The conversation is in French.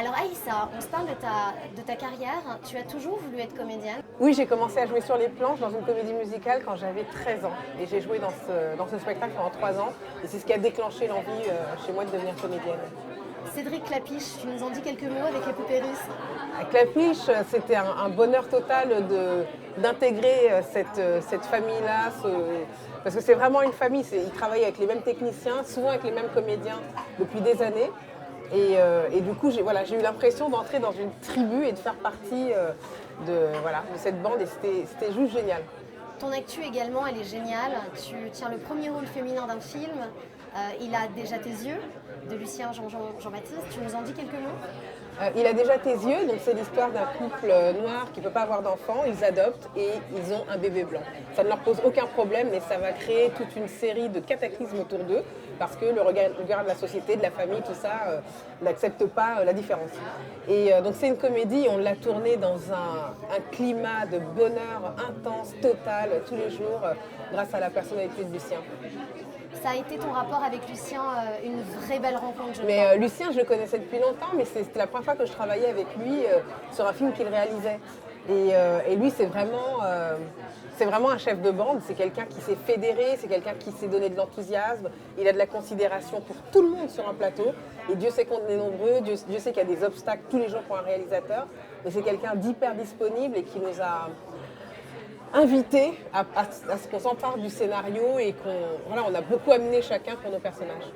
Alors Aïssa, on se parle de ta carrière. Tu as toujours voulu être comédienne. Oui, j'ai commencé à jouer sur les planches dans une comédie musicale quand j'avais 13 ans. Et j'ai joué dans ce spectacle pendant 3 ans. Et c'est ce qui a déclenché l'envie chez moi de devenir comédienne. Cédric Clapiche, tu nous en dis quelques mots avec les poupées russes? À Clapiche, c'était un bonheur total d'intégrer cette famille-là. Parce que c'est vraiment une famille. Ils travaillent avec les mêmes techniciens, souvent avec les mêmes comédiens depuis des années. Et du coup, j'ai eu l'impression d'entrer dans une tribu et de faire partie de cette bande. Et c'était juste génial. Ton actu également, elle est géniale. Tu tiens le premier rôle féminin d'un film. Il a déjà tes yeux, de Lucien Jean-Baptiste. Tu nous en dis quelques mots? Il a déjà tes yeux, donc c'est l'histoire d'un couple noir qui ne peut pas avoir d'enfant, ils adoptent et ils ont un bébé blanc. Ça ne leur pose aucun problème, mais ça va créer toute une série de cataclysmes autour d'eux, parce que le regard de la société, de la famille, tout ça, n'accepte pas la différence. Et donc c'est une comédie, on l'a tournée dans un climat de bonheur intense, total, tous les jours, grâce à la personnalité de Lucien. Ça a été ton rapport avec Lucien, une vraie belle rencontre, je Mais crois. Lucien, je le connaissais depuis longtemps, mais c'était la première fois que je travaillais avec lui sur un film qu'il réalisait. Et lui, c'est vraiment un chef de bande, c'est quelqu'un qui s'est fédéré, c'est quelqu'un qui s'est donné de l'enthousiasme, il a de la considération pour tout le monde sur un plateau. Et Dieu sait qu'on est nombreux, Dieu sait qu'il y a des obstacles tous les jours pour un réalisateur, mais c'est quelqu'un d'hyper disponible et qui nous a invités à ce qu'on s'empare du scénario et on a beaucoup amené chacun pour nos personnages.